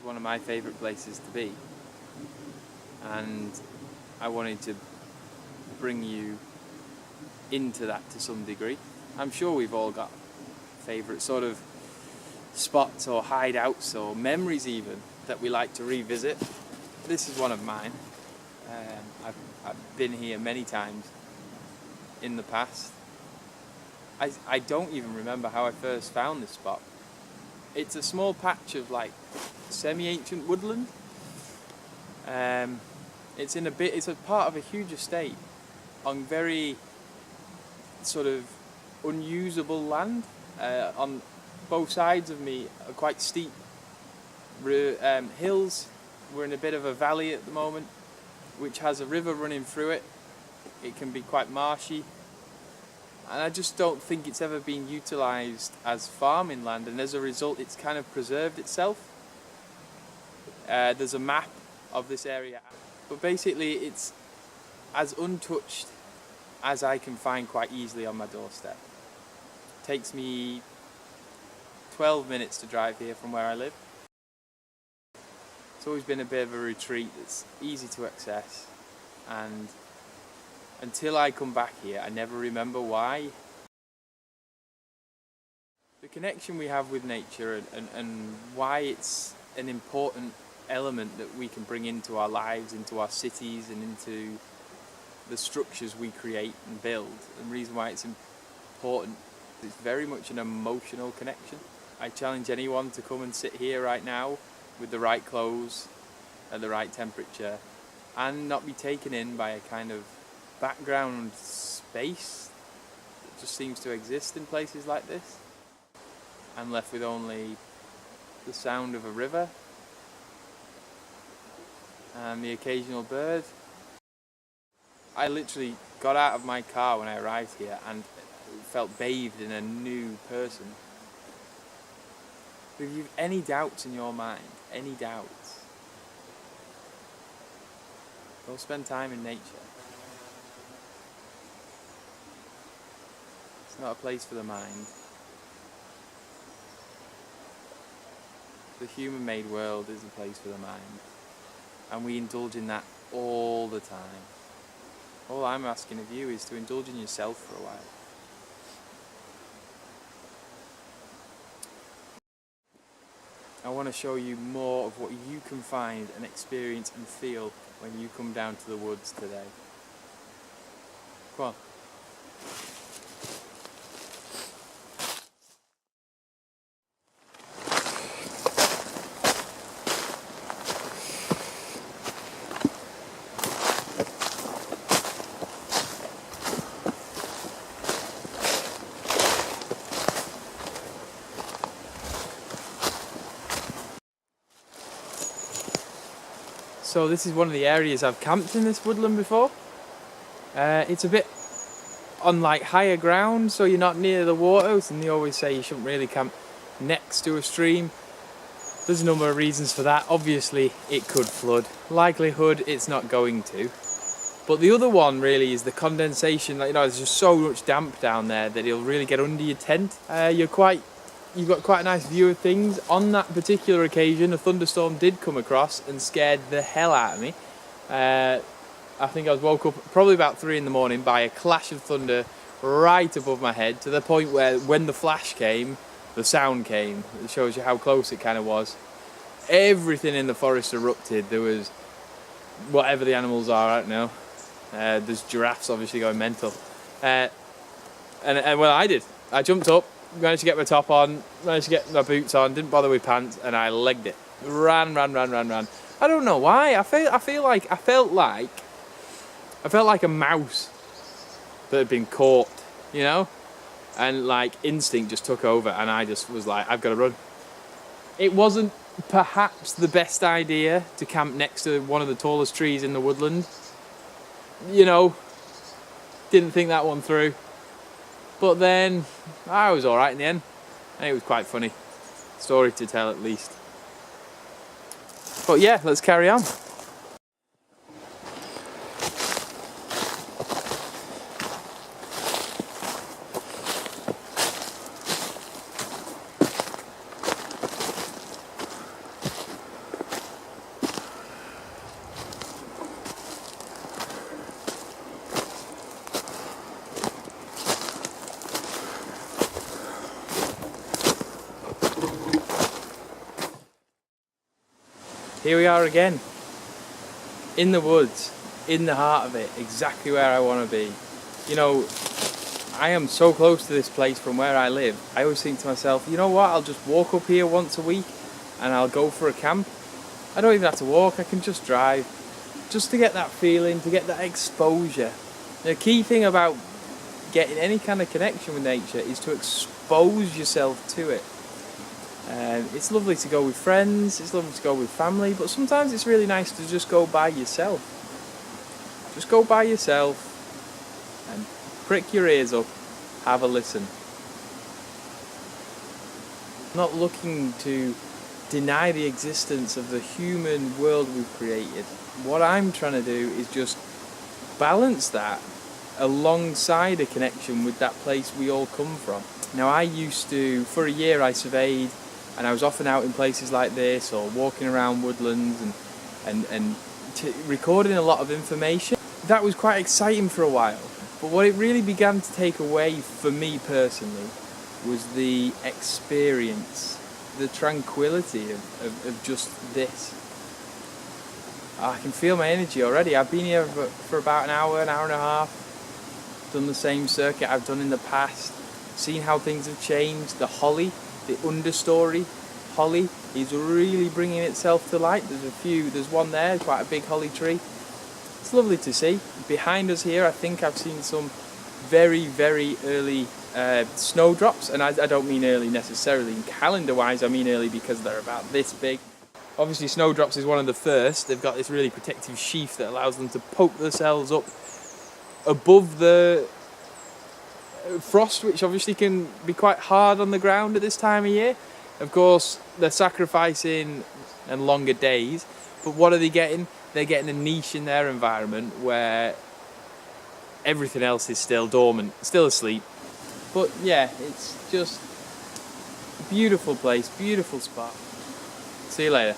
one of my favourite places to be, and I wanted to bring you into that to some degree. I'm sure we've all got favourite sort of spots or hideouts or memories even that we like to revisit. This is one of mine. I've been here many times in the past. I don't even remember how I first found this spot. It's a small patch of like semi-ancient woodland. It's a part of a huge estate on very sort of unusable land. On both sides of me are quite steep hills. We're in a bit of a valley at the moment, which has a river running through it. It can be quite marshy, and I just don't think it's ever been utilised as farming land, and as a result it's kind of preserved itself. There's a map of this area, but basically it's as untouched as I can find quite easily on my doorstep. It takes me 12 minutes to drive here from where I live. It's always been a bit of a retreat that's easy to access, and until I come back here I never remember why. The connection we have with nature and why it's an important element that we can bring into our lives, into our cities and into the structures we create and build, and the reason why it's important, it's very much an emotional connection. I challenge anyone to come and sit here right now with the right clothes at the right temperature and not be taken in by a kind of background space that just seems to exist in places like this. I'm left with only the sound of a river and the occasional bird. I literally got out of my car when I arrived here and felt bathed in a new person. If you've any doubts in your mind, any doubts, go spend time in nature. It's not a place for the mind. The human-made world is a place for the mind, and we indulge in that all the time. All I'm asking of you is to indulge in yourself for a while. I want to show you more of what you can find and experience and feel when you come down to the woods today. Come on. So this is one of the areas I've camped in this woodland before. It's a bit on like higher ground, so you're not near the water, and they always say you shouldn't really camp next to a stream. There's a number of reasons for that. Obviously it could flood. Likelihood it's not going to. But the other one really is the condensation. Like, there's just so much damp down there that it'll really get under your tent. You've got quite a nice view of things. On that particular occasion, a thunderstorm did come across and scared the hell out of me. I think I was woke up probably about 3 in the morning by a clash of thunder right above my head, to the point where when the flash came, the sound came. It shows you how close it kind of was. Everything in the forest erupted. There was whatever the animals are, I don't know. There's giraffes obviously going mental. And well, I did. I jumped up, managed to get my top on, managed to get my boots on, didn't bother with pants, and I legged it. Ran. I don't know why. I felt like a mouse that had been caught, and like instinct just took over, and I just was like, I've got to run. It wasn't perhaps the best idea to camp next to one of the tallest trees in the woodland. Didn't think that one through. But then I was alright in the end, and it was quite funny. Story to tell at least. But yeah, let's carry on. here we are again, in the woods, in the heart of it, exactly where I want to be. You know, I am so close to this place from where I live. I always think to myself, you know what, I'll just walk up here once a week and I'll go for a camp. I don't even have to walk, I can just drive. Just to get that feeling, to get that exposure. The key thing about getting any kind of connection with nature is to expose yourself to it. It's lovely to go with friends, it's lovely to go with family, but sometimes it's really nice to just go by yourself. Just go by yourself and prick your ears up, have a listen. I'm not looking to deny the existence of the human world we've created. What I'm trying to do is just balance that alongside a connection with that place we all come from. Now, I used to, for a year I surveyed, and I was often out in places like this or walking around woodlands and recording a lot of information. That was quite exciting for a while, but what it really began to take away for me personally was the experience, the tranquility of just this. I can feel my energy already. I've been here for about an hour and a half, done the same circuit I've done in the past, seen how things have changed. The holly, the understory holly is really bringing itself to light. There's one there, quite a big holly tree. It's lovely to see. Behind us here, I think I've seen some very, very early snowdrops, and I don't mean early necessarily calendar-wise, I mean early because they're about this big. Obviously, snowdrops is one of the first. They've got this really protective sheath that allows them to poke themselves up above the frost, which obviously can be quite hard on the ground at this time of year. Of course, they're sacrificing and longer days, but what are they getting? They're getting a niche in their environment where everything else is still dormant, still asleep. But yeah, it's just a beautiful place, beautiful spot. See you later.